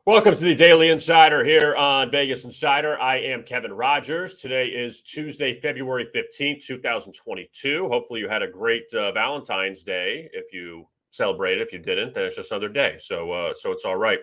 Welcome to the Daily Insider here on Vegas Insider. I am Kevin Rogers. Today is Tuesday, February 15th, 2022. Hopefully you had a great Valentine's Day. If you celebrated, if you didn't, then it's just another day. So it's all right.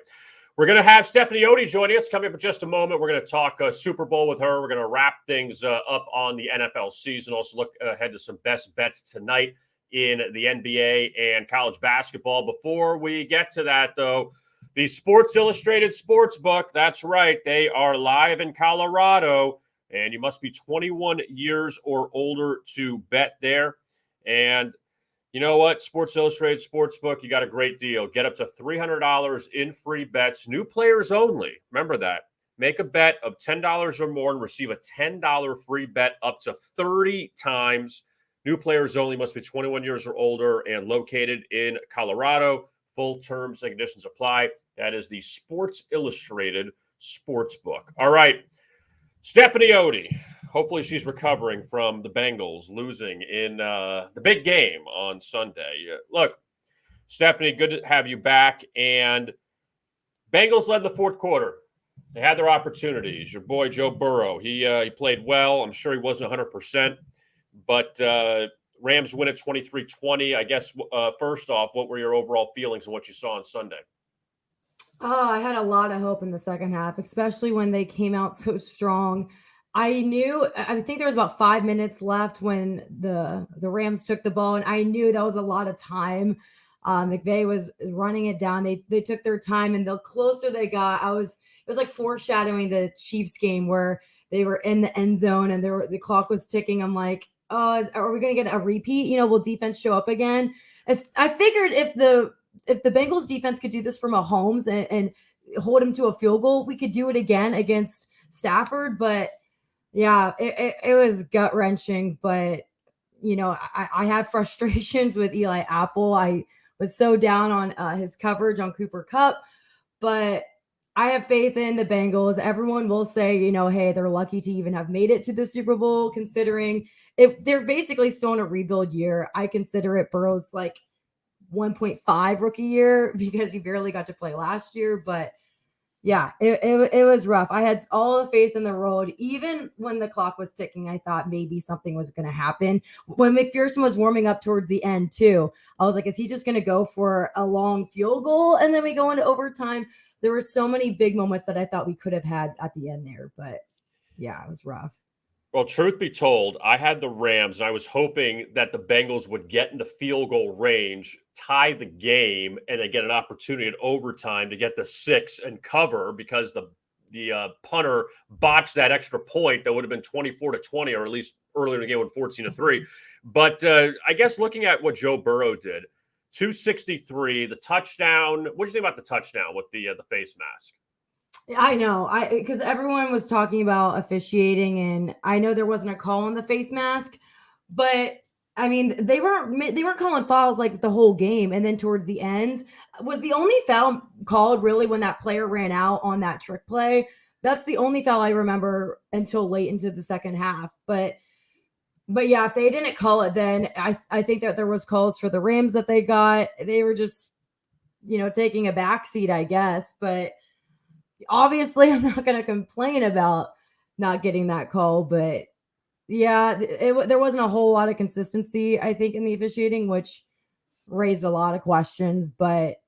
We're going to have Stephanie Otey joining us coming up in just a moment. We're going to talk Super Bowl with her. We're going to wrap things up on the NFL season. Also look ahead to some best bets tonight in the NBA and college basketball. Before we get to that, though, the Sports Illustrated Sportsbook, that's right. They are live in Colorado, and you must be 21 years or older to bet there. And you know what? Sports Illustrated Sportsbook, you got a great deal. Get up to $300 in free bets. New players only. Remember that. Make a bet of $10 or more and receive a $10 free bet up to 30 times. New players only, must be 21 years or older and located in Colorado. Full terms and conditions apply. That is the Sports Illustrated Sportsbook. All right. Stephanie Otey. Hopefully she's recovering from the Bengals losing in the big game on Sunday. Look, Stephanie, good to have you back. And Bengals led the fourth quarter. They had their opportunities. Your boy Joe Burrow, he played well. I'm sure he wasn't 100%, but Rams win at 23-20. I guess, first off, what were your overall feelings and what you saw on Sunday? Oh, I had a lot of hope in the second half, especially when they came out so strong. I think there was about 5 minutes left when the Rams took the ball, and I knew that was a lot of time. McVay was running it down. They took their time, and the closer they got, it was like foreshadowing the Chiefs game where they were in the end zone and the clock was ticking. I'm like, oh, are we going to get a repeat? Will defense show up again? I figured if the Bengals defense could do this for Mahomes and hold him to a field goal, we could do it again against Stafford. But yeah, it was gut wrenching. But I have frustrations with Eli Apple. I was so down on his coverage on Cooper Kupp, but I have faith in the Bengals. Everyone will say, hey, they're lucky to even have made it to the Super Bowl, considering if they're basically still in a rebuild year. I consider it Burrow's like 1.5 rookie year because he barely got to play last year. But yeah, it was rough. I had all the faith in the road. Even when the clock was ticking, I thought maybe something was going to happen. When McPherson was warming up towards the end too, I was like, is he just going to go for a long field goal and then we go into overtime? There were so many big moments that I thought we could have had at the end there. But yeah, it was rough. Well, truth be told, I had the Rams, and I was hoping that the Bengals would get into field goal range, tie the game, and then get an opportunity at overtime to get the 6 and cover, because the punter botched that extra point that would have been 24-20, or at least earlier in the game when 14-3. But I guess looking at what Joe Burrow did, 263, the touchdown. What do you think about the touchdown with the face mask? I know, because everyone was talking about officiating, and I know there wasn't a call on the face mask, but I mean, they weren't calling fouls like the whole game, and then towards the end was the only foul called really when that player ran out on that trick play. That's the only foul I remember until late into the second half. But yeah, if they didn't call it, then I think that there was calls for the Rams that they got. They were just taking a backseat, I guess, but. Obviously, I'm not going to complain about not getting that call, but yeah, there wasn't a whole lot of consistency, I think, in the officiating, which raised a lot of questions. But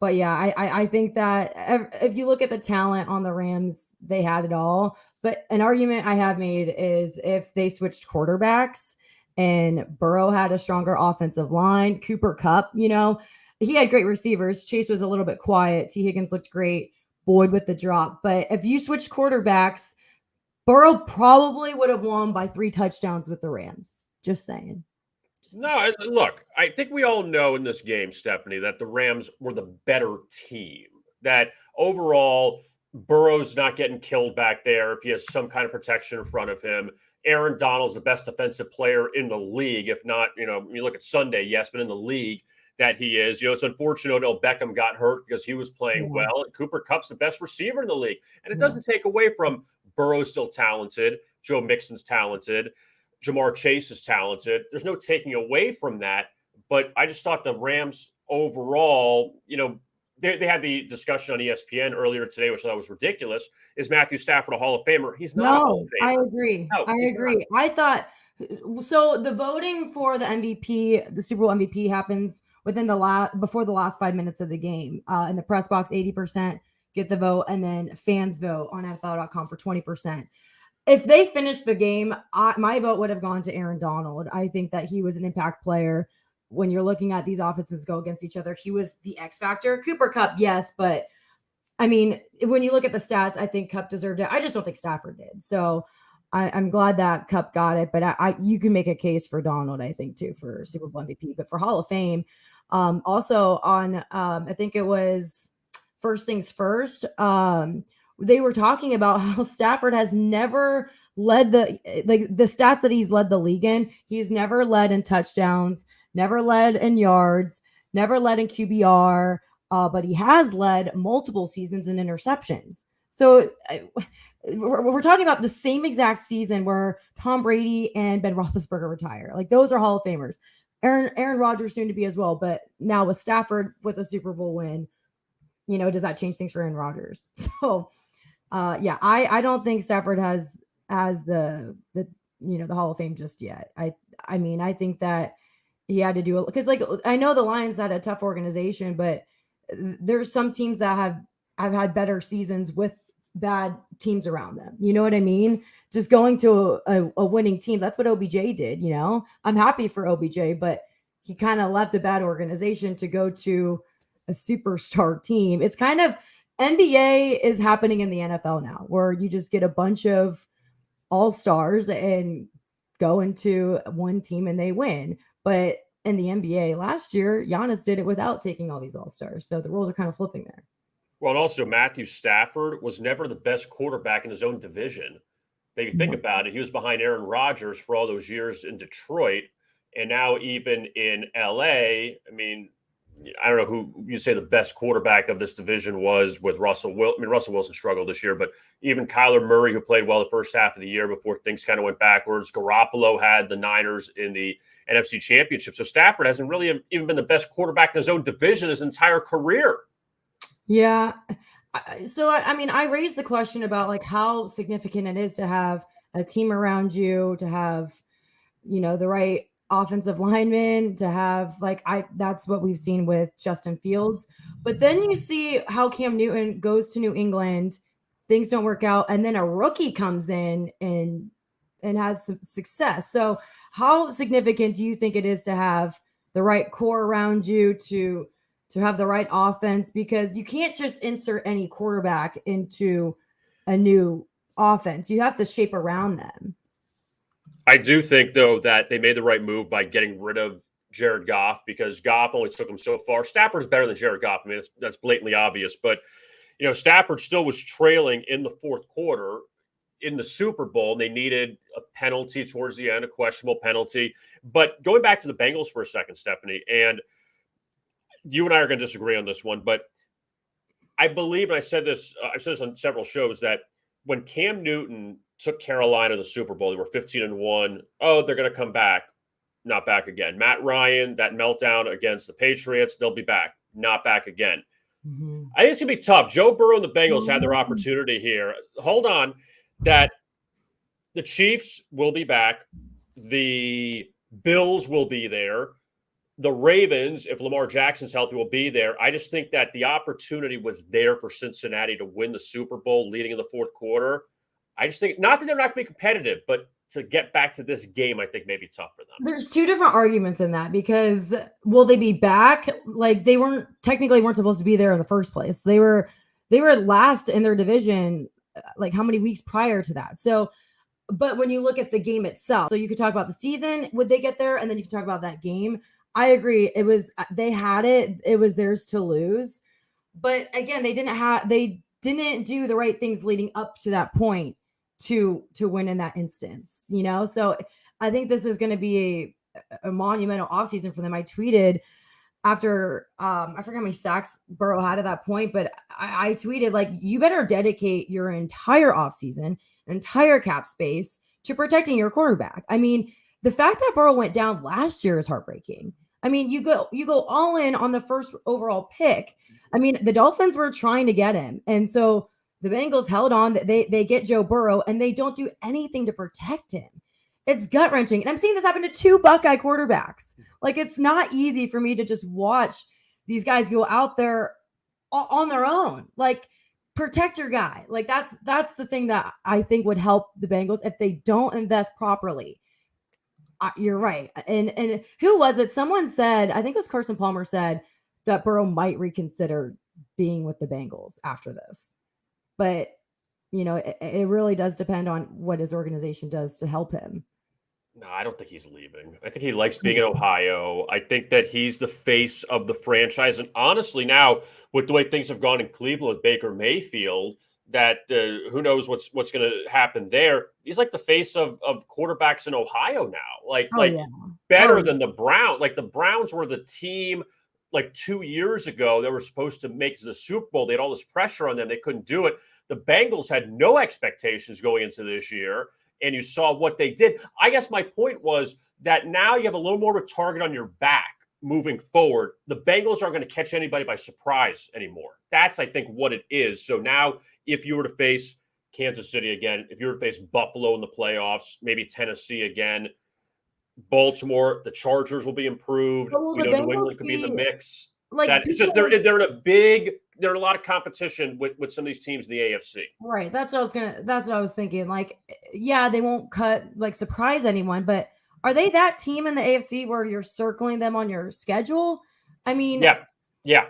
yeah, I think that if you look at the talent on the Rams, they had it all. But an argument I have made is if they switched quarterbacks and Burrow had a stronger offensive line, Cooper Kupp, he had great receivers. Chase was a little bit quiet. T. Higgins looked great. Boyd with the drop. But if you switch quarterbacks, Burrow probably would have won by 3 touchdowns with the Rams. Just saying. No, look, I think we all know in this game, Stephanie, that the Rams were the better team. That overall, Burrow's not getting killed back there if he has some kind of protection in front of him. Aaron Donald's the best defensive player in the league, if not, you look at Sunday, yes, but in the league. That he is. It's unfortunate Odell Beckham got hurt because he was playing well. And Cooper Kupp's the best receiver in the league. And it doesn't take away from Burrow's still talented. Joe Mixon's talented. Jamar Chase is talented. There's no taking away from that. But I just thought the Rams overall, they had the discussion on ESPN earlier today, which I thought was ridiculous. Is Matthew Stafford a Hall of Famer? He's not a Hall No, of I Famer. agree. No, I he's agree. I thought so. The voting for the MVP, the Super Bowl MVP, happens within before the last 5 minutes of the game. In the press box, 80% get the vote, and then fans vote on NFL.com for 20%. If they finished the game, my vote would have gone to Aaron Donald. I think that he was an impact player. When you're looking at these offenses go against each other, he was the X factor. Cooper Kupp, yes, but I mean, when you look at the stats, I think Kupp deserved it. I just don't think Stafford did. So I'm glad that Kupp got it, but you can make a case for Donald, I think, too, for Super Bowl MVP. But for Hall of Fame, also on, I think it was First Things First, they were talking about how Stafford has never led the stats that he's led the league in. He's never led in touchdowns, never led in yards, never led in QBR, but he has led multiple seasons in interceptions. So we're talking about the same exact season where Tom Brady and Ben Roethlisberger retire. Like, those are Hall of Famers. Aaron Rodgers soon to be as well, but now with Stafford with a Super Bowl win, does that change things for Aaron Rodgers? So I don't think Stafford has the Hall of Fame just yet. I mean, I think that he had to do it because, like, I know the Lions had a tough organization, but there's some teams that have had better seasons with bad teams around them. You know what I mean? Just going to a winning team. That's what OBJ did. I'm happy for OBJ, but he kind of left a bad organization to go to a superstar team. It's kind of NBA is happening in the NFL now, where you just get a bunch of all-stars and go into one team and they win. But in the NBA last year, Giannis did it without taking all these all-stars. So the roles are kind of flipping there. Well, and also Matthew Stafford was never the best quarterback in his own division. If you think about it, he was behind Aaron Rodgers for all those years in Detroit. And now even in LA, I mean, I don't know who you'd say the best quarterback of this division was with Russell Wilson. I mean, Russell Wilson struggled this year, but even Kyler Murray, who played well the first half of the year before things kind of went backwards. Garoppolo had the Niners in the NFC Championship. So Stafford hasn't really even been the best quarterback in his own division his entire career. Yeah. So, I mean, I raised the question about, like, how significant it is to have a team around you, to have, the right offensive linemen, to have, that's what we've seen with Justin Fields. But then you see how Cam Newton goes to New England, things don't work out, and then a rookie comes in and has some success. So how significant do you think it is to have the right core around you, to have the right offense? Because you can't just insert any quarterback into a new offense. You have to shape around them. I do think, though, that they made the right move by getting rid of Jared Goff, because Goff only took him so far. Stafford's better than Jared Goff. I mean, that's blatantly obvious. But, Stafford still was trailing in the fourth quarter in the Super Bowl. And they needed a penalty towards the end, a questionable penalty. But going back to the Bengals for a second, Stephanie, and you and I are going to disagree on this one, but I believe, and I've said this on several shows, that when Cam Newton took Carolina to the Super Bowl, they were 15-1. Oh, they're going to come back. Not back again. Matt Ryan, that meltdown against the Patriots, they'll be back. Not back again. Mm-hmm. I think it's going to be tough. Joe Burrow and the Bengals had their opportunity here. Hold on. That the Chiefs will be back. The Bills will be there. The Ravens, if Lamar Jackson's healthy, will be there. I just think that the opportunity was there for Cincinnati to win the Super Bowl leading in the fourth quarter. I just think, not that they're not going to be competitive, but to get back to this game, I think may be tough for them. There's two different arguments in that, because will they be back? Like, they weren't supposed to be there in the first place. They were last in their division, like, how many weeks prior to that? So, but when you look at the game itself, so you could talk about the season, would they get there? And then you could talk about that game. I agree. They had it. It was theirs to lose. But again, they didn't do the right things leading up to that point to win in that instance, So I think this is going to be a monumental offseason for them. I tweeted after, I forget how many sacks Burrow had at that point, but I tweeted, like, you better dedicate your entire offseason, entire cap space to protecting your quarterback. I mean, the fact that Burrow went down last year is heartbreaking. I mean, you go all in on the first overall pick, I mean, the Dolphins were trying to get him. And so the Bengals held on. They get Joe Burrow, and they don't do anything to protect him. It's gut-wrenching. And I'm seeing this happen to 2 Buckeye quarterbacks. Like, it's not easy for me to just watch these guys go out there on their own. Like, protect your guy. Like, that's the thing that I think would help the Bengals if they don't invest properly. You're right. And who was it? Someone said, I think it was Carson Palmer said that Burrow might reconsider being with the Bengals after this. But, it really does depend on what his organization does to help him. No, I don't think he's leaving. I think he likes being in Ohio. I think that he's the face of the franchise. And honestly, now with the way things have gone in Cleveland with Baker Mayfield, that who knows what's going to happen there. He's like the face of quarterbacks in Ohio now. Better than the Browns. Like, the Browns were the team like 2 years ago that were supposed to make the Super Bowl. They had all this pressure on them. They couldn't do it. The Bengals had no expectations going into this year, and you saw what they did. I guess my point was that now you have a little more of a target on your back moving forward. The Bengals aren't going to catch anybody by surprise anymore. That's, I think, what it is. So now if you were to face Kansas City again, if you were to face Buffalo in the playoffs, maybe Tennessee again, Baltimore, the Chargers will be improved. New England could be in the mix. It's just they're in a lot of competition with some of these teams in the AFC. Right. That's what I was thinking. Like, yeah, they won't surprise anyone, but are they that team in the AFC where you're circling them on your schedule? I mean, yeah.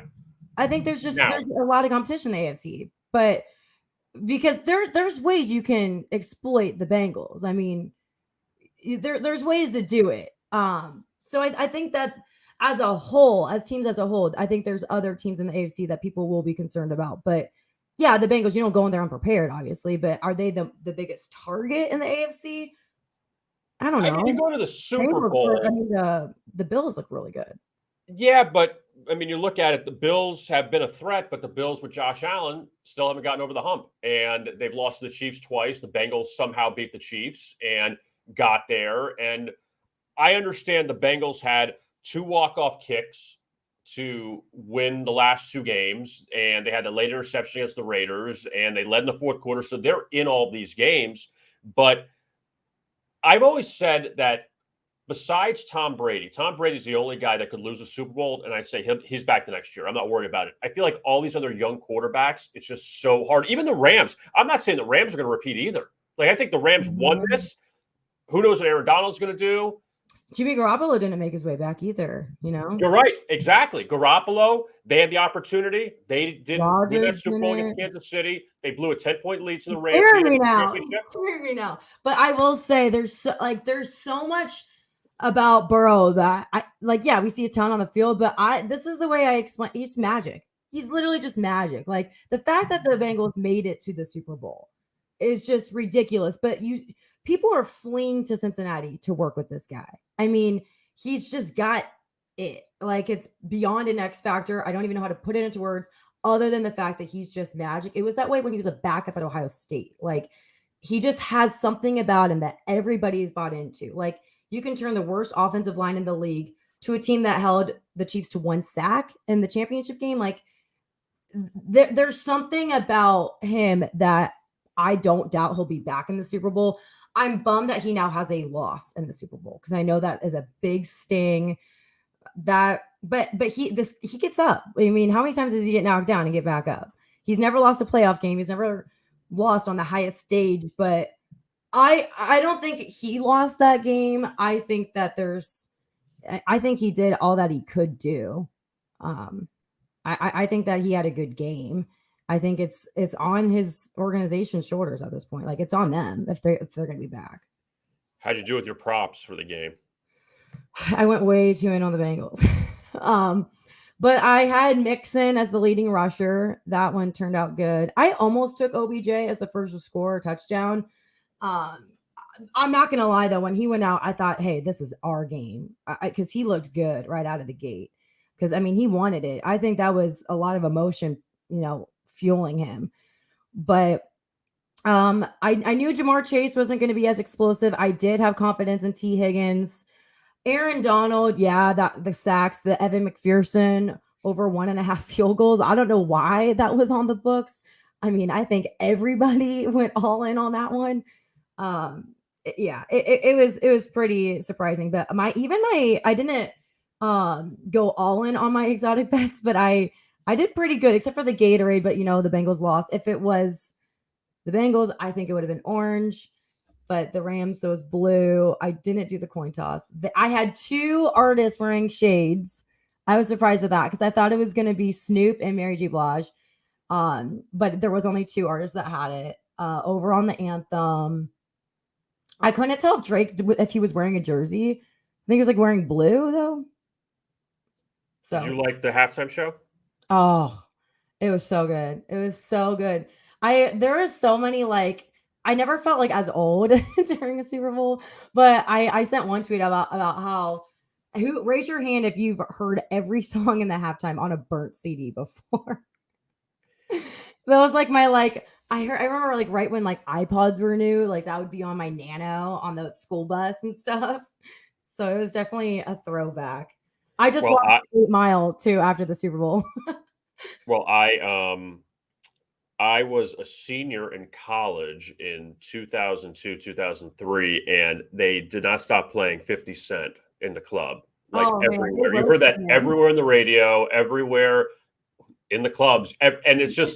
I think there's a lot of competition in the AFC, but because there's ways you can exploit the Bengals. I mean, there's ways to do it. So I think that as teams as a whole, I think there's other teams in the AFC that people will be concerned about. But yeah, the Bengals, you don't go in there unprepared, obviously. But are they the biggest target in the AFC? I don't know. I mean, you go to the Super Bowl. I mean, the Bills look really good. Yeah, but I mean, you look at it, the Bills have been a threat, but the Bills with Josh Allen still haven't gotten over the hump. And they've lost to the Chiefs twice. The Bengals somehow beat the Chiefs and got there. And I understand the Bengals had 2 walk-off kicks to win the last 2 games, and they had the late interception against the Raiders, and they led in the fourth quarter, so they're in all of these games. But I've always said that besides Tom Brady's the only guy that could lose a Super Bowl, and I say he's back the next year. I'm not worried about it. I feel like all these other young quarterbacks, it's just so hard. Even the Rams. I'm not saying the Rams are going to repeat either. Like, I think the Rams won this. Who knows what Aaron Donald's going to do? Jimmy Garoppolo didn't make his way back either, You're right. Exactly. Garoppolo, they had the opportunity. They didn't win that Super Bowl against Kansas City. They blew a 10-point lead to the Rams. Hear me now. But I will say there's so much about Burrow that we see his talent on the field, but this is the way I explain. He's magic. He's literally just magic. Like, the fact that the Bengals made it to the Super Bowl is just ridiculous. But people are fleeing to Cincinnati to work with this guy. I mean, he's just got it. Like, it's beyond an X factor. I don't even know how to put it into words other than the fact that he's just magic. It was that way when he was a backup at Ohio State. Like, he just has something about him that everybody's bought into. Like, you can turn the worst offensive line in the league to a team that held the Chiefs to 1 sack in the championship game. Like, there's something about him that I don't doubt he'll be back in the Super Bowl. I'm bummed that he now has a loss in the Super Bowl because I know that is a big sting. But he gets up. I mean, how many times does he get knocked down and get back up? He's never lost a playoff game. He's never lost on the highest stage. But I don't think he lost that game. I think he did all that he could do. I think that he had a good game. I think it's on his organization's shoulders at this point. Like, it's on them if they're going to be back. How'd you do with your props for the game? I went way too in on the Bengals. But I had Mixon as the leading rusher. That one turned out good. I almost took OBJ as the first to score a touchdown. I'm not going to lie, though. When he went out, I thought, hey, this is our game. Because he looked good right out of the gate. Because, I mean, he wanted it. I think that was a lot of emotion, fueling him. But I knew Jamar Chase wasn't going to be as explosive. I did have confidence in T. Higgins. Aaron Donald, the sacks, the Evan McPherson over 1.5 field goals. I don't know why that was on the books. I mean, I think everybody went all in on that one. It was pretty surprising. But I didn't go all in on my exotic bets, but I did pretty good except for the Gatorade. But the Bengals lost. If it was the Bengals, I think it would have been orange. But the Rams, so it was blue. I didn't do the coin toss. I had 2 artists wearing shades. I was surprised with that because I thought it was going to be Snoop and Mary J. Blige. But there was only 2 artists that had it. Over on the anthem, I couldn't tell if he was wearing a jersey. I think he was like wearing blue though. So did you like the halftime show? Oh, it was so good. It was so good. There are so many I never felt like as old during a Super Bowl, but I sent one tweet about how raise your hand if you've heard every song in the halftime on a burnt CD before. That was like my I remember right when iPods were new, that would be on my Nano on the school bus and stuff. So it was definitely a throwback. I just watched 8 Mile too after the Super Bowl. Well, I was a senior in college in 2002, 2003, and they did not stop playing 50 Cent in the club. Everywhere. You heard that everywhere in the radio, everywhere in the clubs. And it's just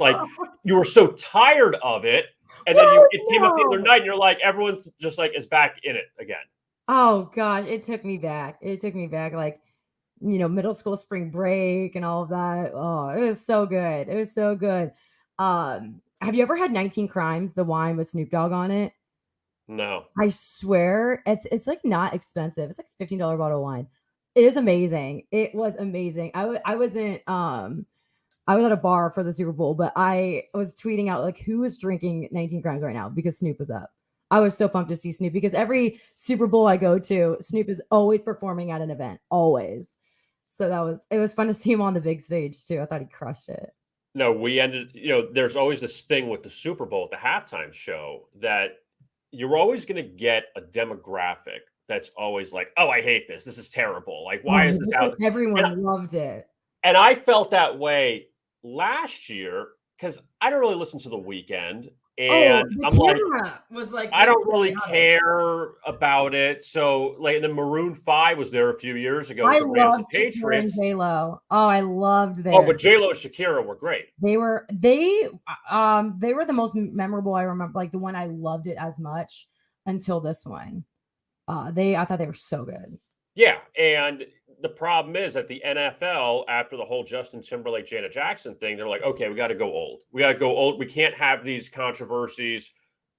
you were so tired of it. And then it came up the other night and you're like, everyone's just is back in it again. Oh gosh, it took me back. Middle school spring break and all of that. Oh, it was so good. It was so good. Have you ever had 19 Crimes, the wine with Snoop Dogg on it? No. I swear it's not expensive. It's like $15 bottle of wine. It is amazing. It was amazing. I wasn't I was at a bar for the Super Bowl, but I was tweeting out who is drinking 19 Crimes right now because Snoop was up. I was so pumped to see Snoop because every Super Bowl I go to, Snoop is always performing at an event, always. So it was fun to see him on the big stage too. I thought he crushed it. No, we ended, there's always this thing with the Super Bowl at the halftime show that you're always going to get a demographic that's always oh, I hate this. This is terrible. Why is this out? Everyone loved it. And I felt that way last year because I don't really listen to The Weeknd. And I don't really care about it. So the Maroon 5 was there a few years ago. I loved Patriots. J-Lo. Oh, I loved them. Oh, but J-Lo and Shakira were great. They were the most memorable. I remember the one I loved it as much until this one. I thought they were so good. Yeah, and the problem is that the NFL, after the whole Justin Timberlake, Janet Jackson thing, they're like, okay, we got to go old. We got to go old. We can't have these controversies.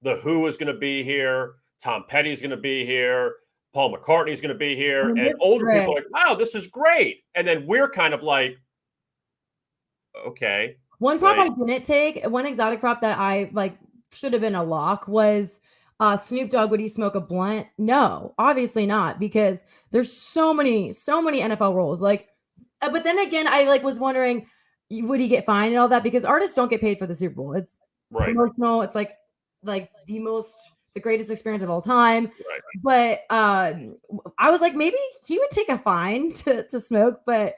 The Who is going to be here. Tom Petty's going to be here. Paul McCartney's going to be here. And older people are like, wow, this is great. And then we're kind of like, okay. One prop I didn't take, one exotic prop that I should have been a lock was Snoop Dogg, would he smoke a blunt? No, obviously not, because there's so many NFL rules. But then again, I was wondering, would he get fined and all that? Because artists don't get paid for the Super Bowl. It's promotional. It's the greatest experience of all time. Right. But I was like, maybe he would take a fine to smoke. But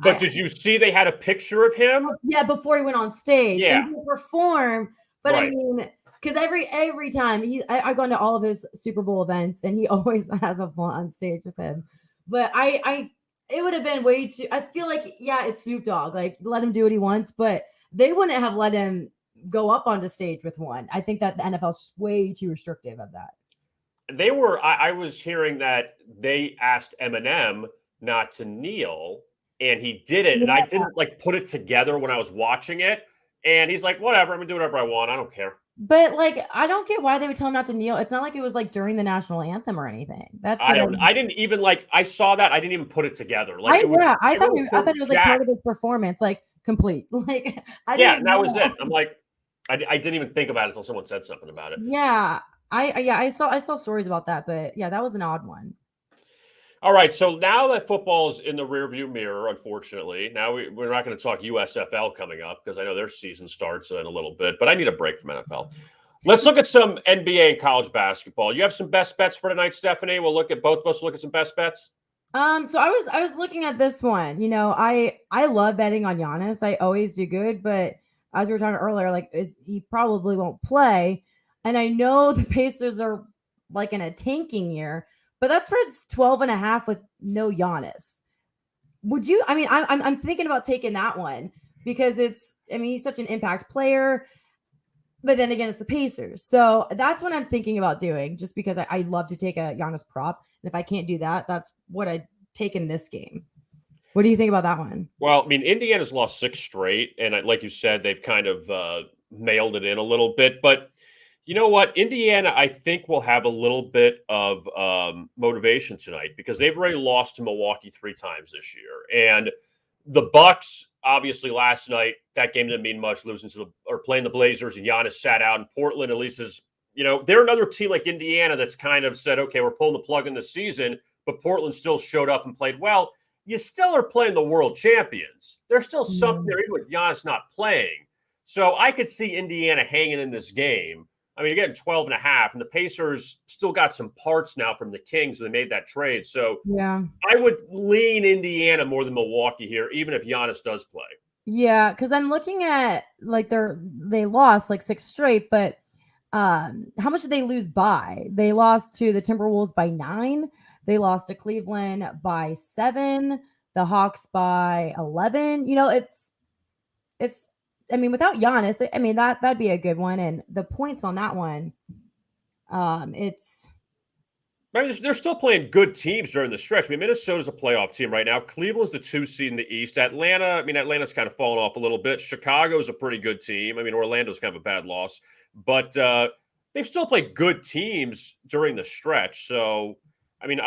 did you see they had a picture of him? Yeah, before he went on stage. Yeah. And he performed. But I mean, because every time I go into all of his Super Bowl events and he always has a blunt on stage with him. But it would have been way too, I feel it's Snoop Dogg. Let him do what he wants, but they wouldn't have let him go up onto stage with one. I think that the NFL's way too restrictive of that. They were, I was hearing that they asked Eminem not to kneel and he did it. And I didn't put it together when I was watching it. And he's like, whatever, I'm gonna do whatever I want. I don't care. But I don't get why they would tell him not to kneel. It's not like it was during the national anthem or anything. That's I didn't even I saw that. I didn't even put it together. I thought it was part of his performance, complete. And that was it. I'm I didn't even think about it until someone said something about it. Yeah. I saw stories about that, but yeah, that was an odd one. All right, so now that football's in the rearview mirror, unfortunately, now we're not going to talk USFL coming up because I know their season starts in a little bit, but I need a break from NFL. Let's look at some NBA and college basketball. You have some best bets for tonight, Stephanie? We'll look at both of us look at some best bets. So I was looking at this one. I love betting on Giannis. I always do good, but as we were talking earlier, like he probably won't play. And I know the Pacers are like in a tanking year, but that spread's 12.5 with no Giannis. Would you? I mean, I'm thinking about taking that one because he's such an impact player. But then again, it's the Pacers. So that's what I'm thinking about doing just because I love to take a Giannis prop. And if I can't do that, that's what I'd take in this game. What do you think about that one? Well, I mean, Indiana's lost 6 straight, and like you said, they've kind of mailed it in a little bit. But you know what? Indiana, I think, will have a little bit of motivation tonight because they've already lost to Milwaukee 3 times this year. And the Bucks, obviously, last night, that game didn't mean much, losing to or playing the Blazers, and Giannis sat out. And Portland, at least, they're another team like Indiana that's kind of said, okay, we're pulling the plug in the season, but Portland still showed up and played well. You still are playing the world champions. There's still something there, even with Giannis not playing. So I could see Indiana hanging in this game. I mean, you're getting 12.5, and the Pacers still got some parts now from the Kings. So they made that trade. So Yeah. I would lean Indiana more than Milwaukee here, even if Giannis does play. Yeah, because I'm looking at like they lost like 6 straight, but how much did they lose by? They lost to the Timberwolves by 9. They lost to Cleveland by 7. The Hawks by 11. It's. I mean, without Giannis, I mean that'd be a good one. And the points on that one, it's. I mean, they're still playing good teams during the stretch. I mean, Minnesota's a playoff team right now. Cleveland's the 2 seed in the East. Atlanta's kind of fallen off a little bit. Chicago's a pretty good team. I mean, Orlando's kind of a bad loss. But they've still played good teams during the stretch. So, I mean,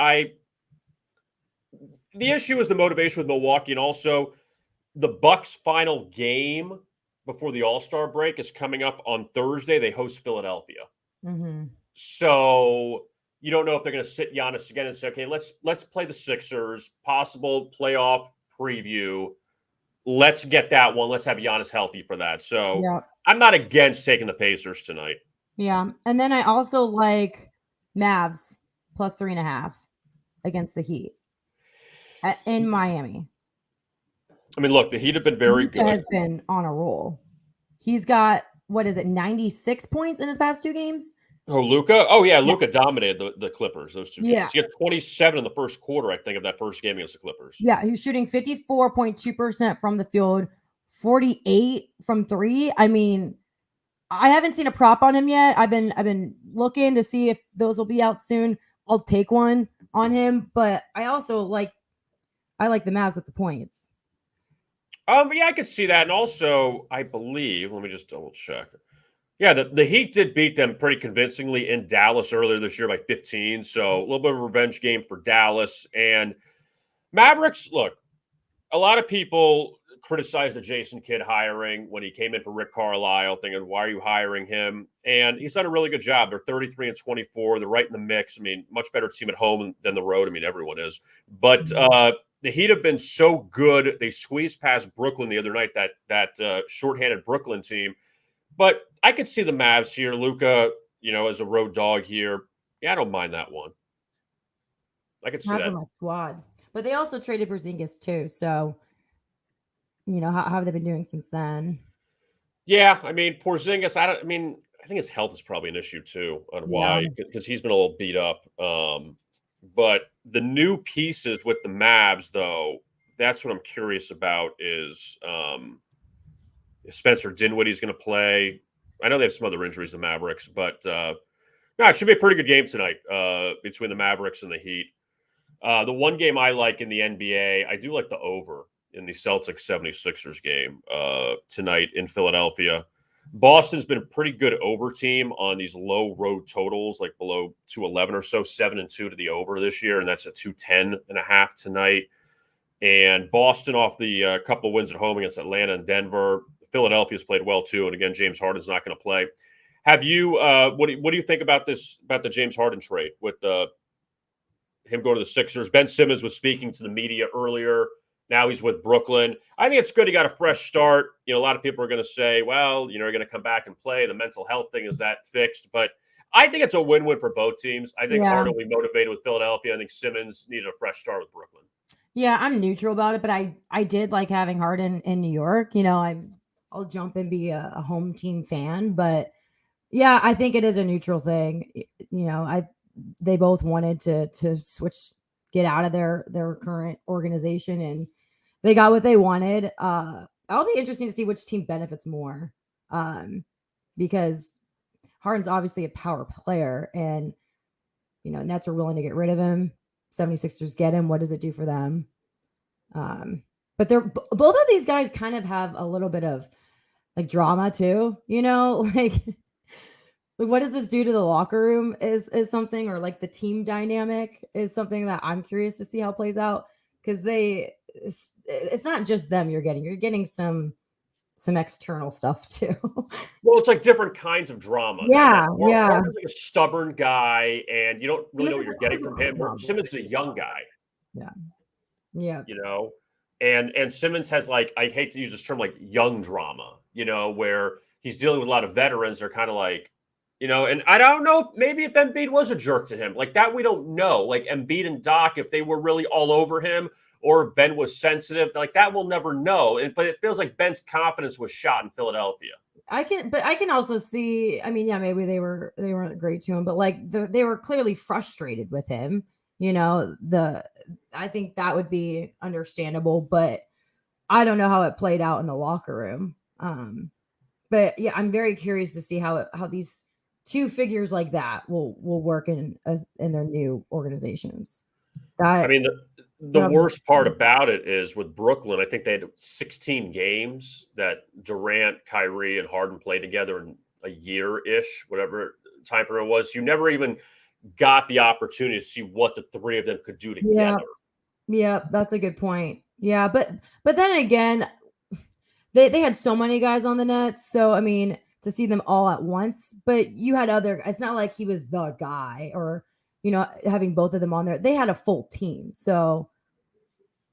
the issue is the motivation with Milwaukee, and also the Bucks' final game before the All-Star break is coming up on Thursday. They host Philadelphia. Mm-hmm. So you don't know if they're going to sit Giannis again and say, okay, let's play the Sixers, possible playoff preview. Let's get that one. Let's have Giannis healthy for that. So Yeah. I'm not against taking the Pacers tonight. Yeah. And then I also like Mavs plus 3.5 against the Heat in Miami. I mean, look, the Heat have been very Luka good. Has been on a roll. He's got 96 points in his past 2 games. Oh, Luka? Oh, yeah, Luka dominated the Clippers, those 2 games. Yeah. He had 27 in the first quarter, I think, of that first game against the Clippers. Yeah, he was shooting 54.2% from the field, 48 from 3. I mean, I haven't seen a prop on him yet. I've been looking to see if those will be out soon. I'll take one on him, but I also like the Mavs with the points. Yeah, I could see that. And also, I believe, let me just double check. Yeah, the Heat did beat them pretty convincingly in Dallas earlier this year by 15. So a little bit of a revenge game for Dallas. And Mavericks, look, a lot of people criticized the Jason Kidd hiring when he came in for Rick Carlisle, thinking, why are you hiring him? And he's done a really good job. They're 33-24. They're right in the mix. I mean, much better team at home than the road. I mean, everyone is. But the Heat have been so good. They squeezed past Brooklyn the other night, that shorthanded Brooklyn team. But I could see the Mavs here. Luka, as a road dog here. Yeah, I don't mind that one. I could see that. My squad. But they also traded Porzingis too. So, how have they been doing since then? Yeah, I mean, Porzingis, I think his health is probably an issue too on why, because he's been a little beat up. But the new pieces with the Mavs, though, that's what I'm curious about is Spencer Dinwiddie's going to play. I know they have some other injuries, the Mavericks, but it should be a pretty good game tonight between the Mavericks and the Heat. The one game I like in the NBA, I do like the over in the Celtics 76ers game tonight in Philadelphia. Boston's been a pretty good over team on these low road totals, like below 211 or so, 7-2 to the over this year, and that's a 210.5 tonight. And Boston off the couple of wins at home against Atlanta and Denver. Philadelphia's played well too, and again, James Harden's not going to play. Have you? What do you think about this? About the James Harden trade with him going to the Sixers? Ben Simmons was speaking to the media earlier. Now he's with Brooklyn. I think it's good he got a fresh start. A lot of people are going to say, well, you're going to come back and play. The mental health thing, is that fixed? But I think it's a win-win for both teams. I think Yeah. Harden will be motivated with Philadelphia. I think Simmons needed a fresh start with Brooklyn. Yeah, I'm neutral about it, but I did like having Harden in New York. I'll jump and be a home team fan, but yeah, I think it is a neutral thing. They both wanted to switch, get out of their current organization, and they got what they wanted. That'll be interesting to see which team benefits more, because Harden's obviously a power player, and Nets are willing to get rid of him. 76ers get him. What does it do for them? But both of these guys kind of have a little bit of like drama too, like what does this do to the locker room is something, or like the team dynamic is something that I'm curious to see how it plays out, because it's not just them you're getting some external stuff too. Well, it's like different kinds of drama. Yeah, yeah. Harden's like a stubborn guy, and you don't really know what you're getting from him. Simmons is a young guy. Yeah. Yeah. And Simmons has, like, I hate to use this term, like young drama, where he's dealing with a lot of veterans. They're kind of like, and I don't know maybe if Embiid was a jerk to him like that. We don't know. Like Embiid and Doc, if they were really all over him, or if Ben was sensitive, like that, we'll never know. But it feels like Ben's confidence was shot in Philadelphia. I can also see, I mean, yeah, maybe they weren't great to him, but like they were clearly frustrated with him. I think that would be understandable, but I don't know how it played out in the locker room. But yeah, I'm very curious to see how these two figures like that will work in their new organizations. I mean, the worst part about it is with Brooklyn, I think they had 16 games that Durant, Kyrie, and Harden played together in a year-ish, whatever time frame it was. You never even got the opportunity to see what the three of them could do together. Yeah, that's a good point. Yeah, but then again, they had so many guys on the Nets, so I mean, to see them all at once, but you had it's not like he was the guy, or having both of them on there. They had a full team. So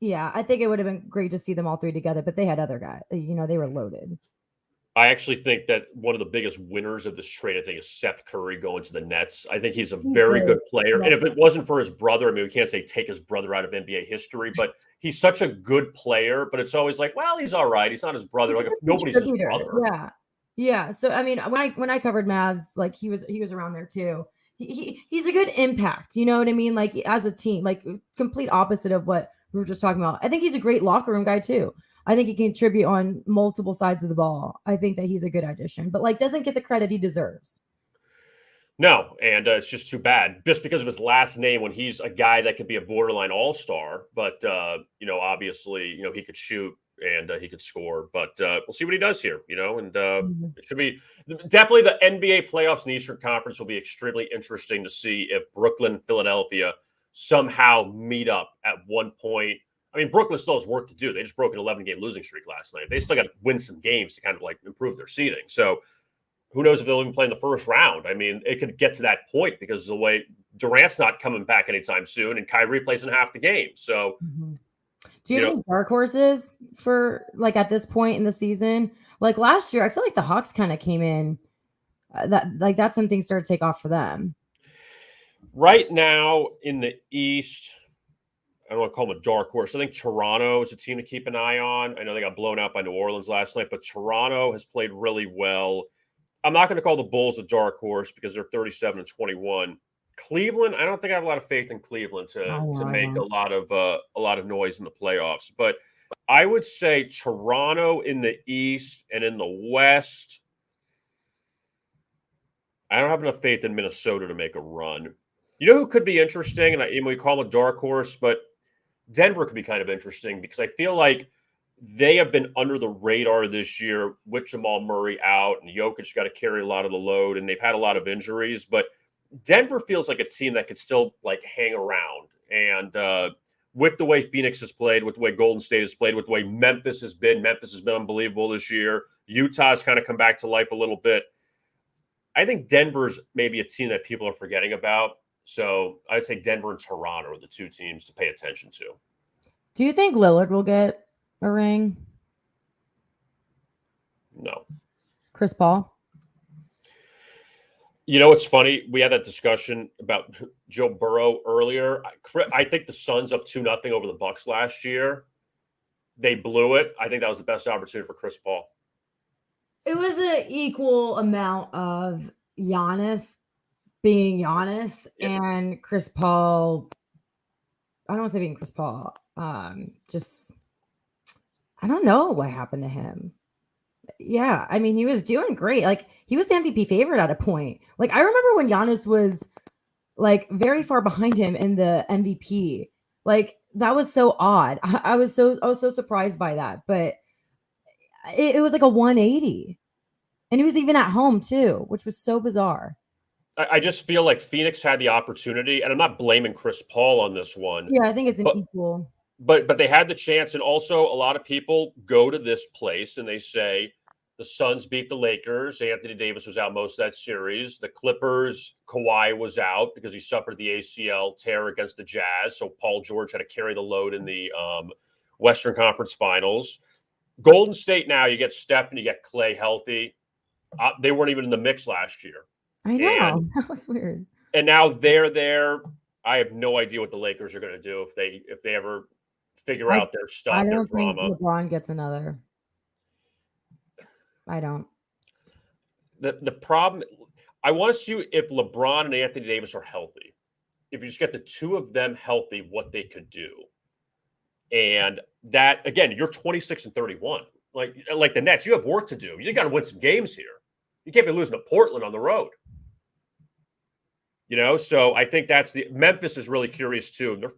yeah, I think it would have been great to see them all three together, but they had other guys, they were loaded. I actually think that one of the biggest winners of this trade, I think, is Seth Curry going to the Nets. I think he's a very good player. And if it wasn't for his brother, I mean, we can't say take his brother out of NBA history, but he's such a good player. But it's always like, well, he's all right. He's not his brother. Like, if nobody's his brother. Yeah. Yeah. So, I mean, when I covered Mavs, like he was around there too. He's a good impact. You know what I mean? Like as a team, like complete opposite of what we were just talking about. I think he's a great locker room guy too. I think he can contribute on multiple sides of the ball. I think that he's a good addition, but like doesn't get the credit he deserves. No, and it's just too bad, just because of his last name. When he's a guy that could be a borderline all-star, but obviously, he could shoot and he could score. But we'll see what he does here, and it should be definitely the NBA playoffs in the Eastern Conference will be extremely interesting to see if Brooklyn, Philadelphia somehow meet up at one point. I mean, Brooklyn still has work to do. They just broke an 11-game losing streak last night. They still got to win some games to kind of like improve their seeding. So who knows if they'll even play in the first round. I mean, it could get to that point because of the way Durant's not coming back anytime soon, and Kyrie plays in half the game. So do you have any dark horses for like at this point in the season? Like last year, I feel like the Hawks kind of came in that's when things started to take off for them. Right now in the East, I don't want to call them a dark horse. I think Toronto is a team to keep an eye on. I know they got blown out by New Orleans last night, but Toronto has played really well. I'm not going to call the Bulls a dark horse because they're 37-21. Cleveland, I don't think I have a lot of faith in Cleveland to make a lot of noise in the playoffs. But I would say Toronto in the East, and in the West, I don't have enough faith in Minnesota to make a run. You know who could be interesting, and we call him a dark horse, but Denver could be kind of interesting because I feel like they have been under the radar this year with Jamal Murray out, and Jokic got to carry a lot of the load, and they've had a lot of injuries. But Denver feels like a team that could still like hang around. And with the way Phoenix has played, with the way Golden State has played, with the way Memphis has been unbelievable this year. Utah's kind of come back to life a little bit. I think Denver's maybe a team that people are forgetting about. So I'd say Denver and Toronto are the two teams to pay attention to. Do you think Lillard will get a ring? No. Chris Paul? You know, it's funny. We had that discussion about Joe Burrow earlier. I think the Suns up 2-0 over the Bucks last year. They blew it. I think that was the best opportunity for Chris Paul. It was an equal amount of Giannis being Giannis and Chris Paul. I don't want to say being Chris Paul. Just I don't know what happened to him. Yeah, I mean, he was doing great. Like, he was the MVP favorite at a point. Like, I remember when Giannis was like very far behind him in the MVP. Like, that was so odd. I was so surprised by that. But it was like a 180. And he was even at home too, which was so bizarre. I just feel like Phoenix had the opportunity, and I'm not blaming Chris Paul on this one. Yeah, I think it's an equal. But they had the chance, and also a lot of people go to this place and they say the Suns beat the Lakers. Anthony Davis was out most of that series. The Clippers, Kawhi was out because he suffered the ACL tear against the Jazz. So Paul George had to carry the load in the Western Conference Finals. Golden State now, you get Steph and you get Clay healthy. They weren't even in the mix last year. I know. That was weird. And now they're there. I have no idea what the Lakers are going to do if they ever figure out their stuff, I their don't think drama. LeBron gets another. I don't. The problem, I want to see if LeBron and Anthony Davis are healthy. If you just get the two of them healthy, what they could do. And that, again, you're 26-31. Like the Nets, you have work to do. You got to win some games here. You can't be losing to Portland on the road. So I think Memphis is really curious too. They're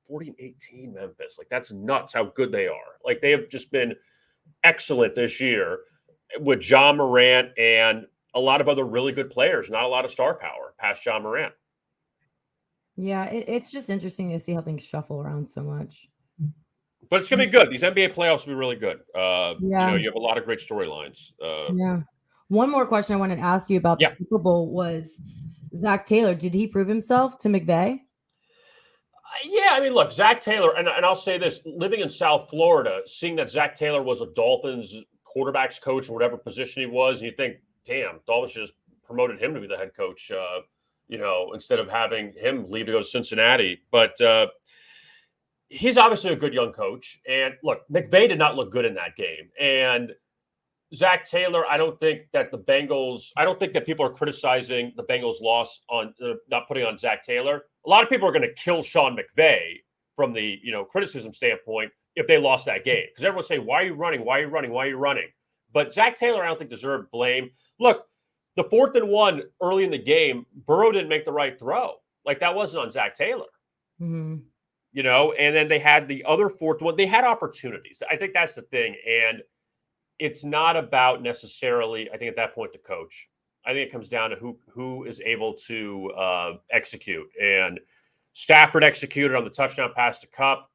40-18, Memphis. Like, that's nuts how good they are. Like, they have just been excellent this year with Ja Morant and a lot of other really good players. Not a lot of star power past Ja Morant. Yeah, it's just interesting to see how things shuffle around so much. But it's going to be good. These NBA playoffs will be really good. You have a lot of great storylines. Yeah. One more question I wanted to ask you about the Super Bowl was Zach Taylor. Did he prove himself to McVay? Yeah, I mean, look, Zach Taylor, and I'll say this, living in South Florida, seeing that Zach Taylor was a Dolphins quarterbacks coach or whatever position he was, and you think, damn, Dolphins just promoted him to be the head coach, instead of having him leave to go to Cincinnati. But he's obviously a good young coach. And look, McVay did not look good in that game. And Zach Taylor, I don't think that people are criticizing the Bengals' loss on not putting on Zach Taylor. A lot of people are going to kill Sean McVay from the criticism standpoint if they lost that game, because everyone's saying, "Why are you running? Why are you running? Why are you running?" But Zach Taylor, I don't think deserved blame. Look, the 4th and 1 early in the game, Burrow didn't make the right throw. Like, that wasn't on Zach Taylor. Mm-hmm. And then they had the other 4th one. They had opportunities. I think that's the thing, and it's not about necessarily, I think at that point, the coach. I think it comes down to who is able to execute. And Stafford executed on the touchdown pass to Kupp.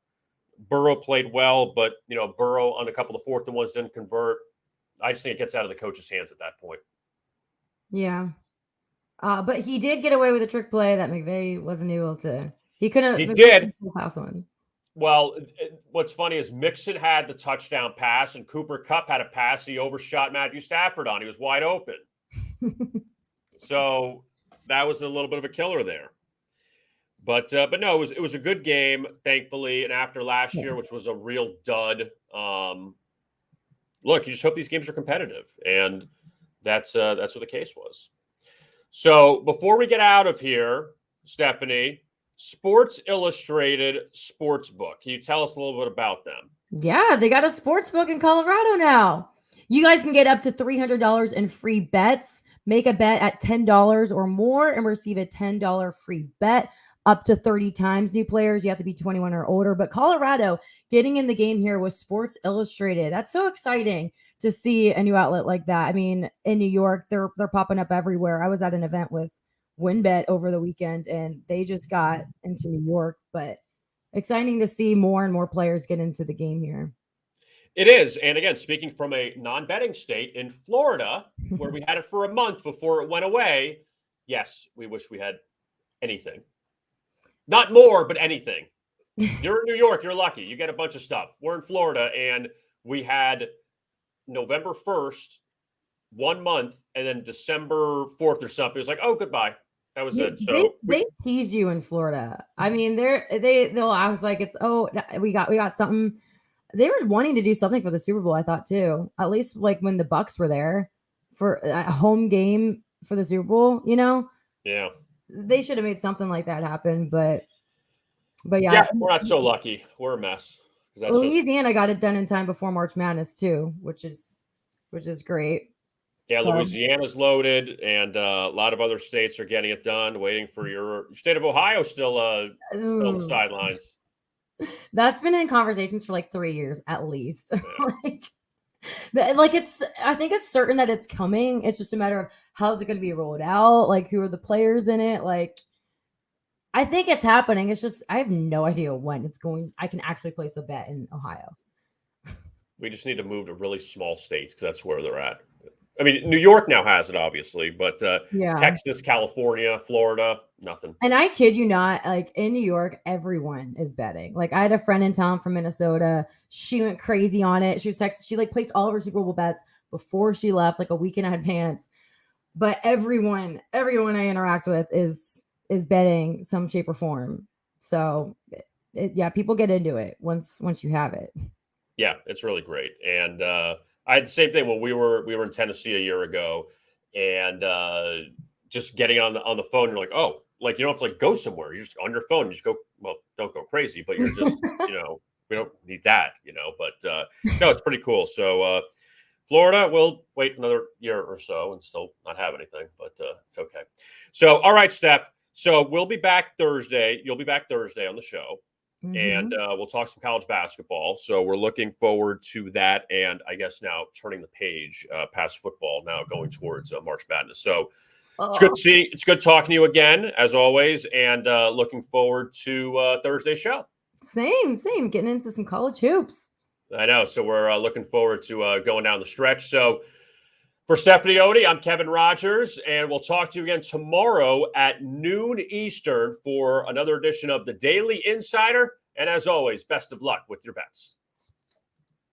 Burrow played well, but Burrow on a couple of 4th and 1s didn't convert. I just think it gets out of the coach's hands at that point. Yeah, but he did get away with a trick play that McVay wasn't able to. He couldn't. He did pass one. Well, what's funny is Mixon had the touchdown pass, and Cooper Kupp had a pass he overshot Matthew Stafford on. He was wide open. So that was a little bit of a killer there. But no, it was a good game, thankfully. And after last year, which was a real dud, look, you just hope these games are competitive, and that's what the case was. So before we get out of here, Stephanie, Sports Illustrated Sportsbook. Can you tell us a little bit about them? Yeah, they got a sportsbook in Colorado now. You guys can get up to $300 in free bets. Make a bet at $10 or more and receive a $10 free bet up to 30 times. New players, you have to be 21 or older. But Colorado getting in the game here with Sports Illustrated. That's so exciting to see a new outlet like that. I mean, in New York, they're popping up everywhere. I was at an event with WinBet over the weekend, and they just got into New York. But exciting to see more and more players get into the game here. It is. And again, speaking from a non-betting state in Florida, where we had it for a month before it went away, yes, we wish we had anything. Not more, but anything. You're in New York, you're lucky. You get a bunch of stuff. We're in Florida, and we had November 1st 1 month, and then December 4th or something, it was like, oh, goodbye. That was it. They So they tease you in Florida. I mean, they'll I was like, it's we got something. They were wanting to do something for the Super Bowl, I thought too. At least like when the Bucks were there for a home game for the Super Bowl, yeah. they should have made something like that happen. But yeah, Yeah, we're not so lucky. We're a mess. 'Cause that's just Louisiana got it done in time before March Madness too, which is great. yeah, So, Louisiana's loaded, and a lot of other states are getting it done. Waiting for your state of Ohio still on the ooh, sidelines. that's been in conversations for like 3 years at least. Yeah. I think it's certain that it's coming. It's just a matter of how's it going to be rolled out, like who are the players in it. Like I think it's happening. It's just I have no idea when it's going. I can actually place a bet in Ohio. We just need to move to really small states because that's where they're at. I mean, New York now has it, obviously, but Yeah. Texas, California, Florida, nothing. And I kid you not, like in New York, everyone is betting. Like I had a friend in town from Minnesota. She went crazy on it. She was texting, she like placed all of her Super Bowl bets before she left, like a week in advance. But everyone I interact with is betting some shape or form. So yeah, people get into it once you have it. Yeah, it's really great. And I had the same thing when we were in Tennessee a year ago, and just getting on the phone. You're like, oh, like you don't have to like go somewhere. You're just on your phone. You just go. Well, don't go crazy, but you're just we don't need that, But no, it's pretty cool. So Florida, we'll wait another year or so and still not have anything, but it's okay. So all right, Steph. So we'll be back Thursday. You'll be back Thursday on the show. And we'll talk some college basketball. So we're looking forward to that. And I guess now turning the page past football, now going towards March Madness. So it's good to see. It's good talking to you again, as always. And looking forward to Thursday's show. Same. Getting into some college hoops. I know. So we're looking forward to going down the stretch. So for Stephanie Otey, I'm Kevin Rogers, and we'll talk to you again tomorrow at noon Eastern for another edition of the Daily Insider. And as always, best of luck with your bets.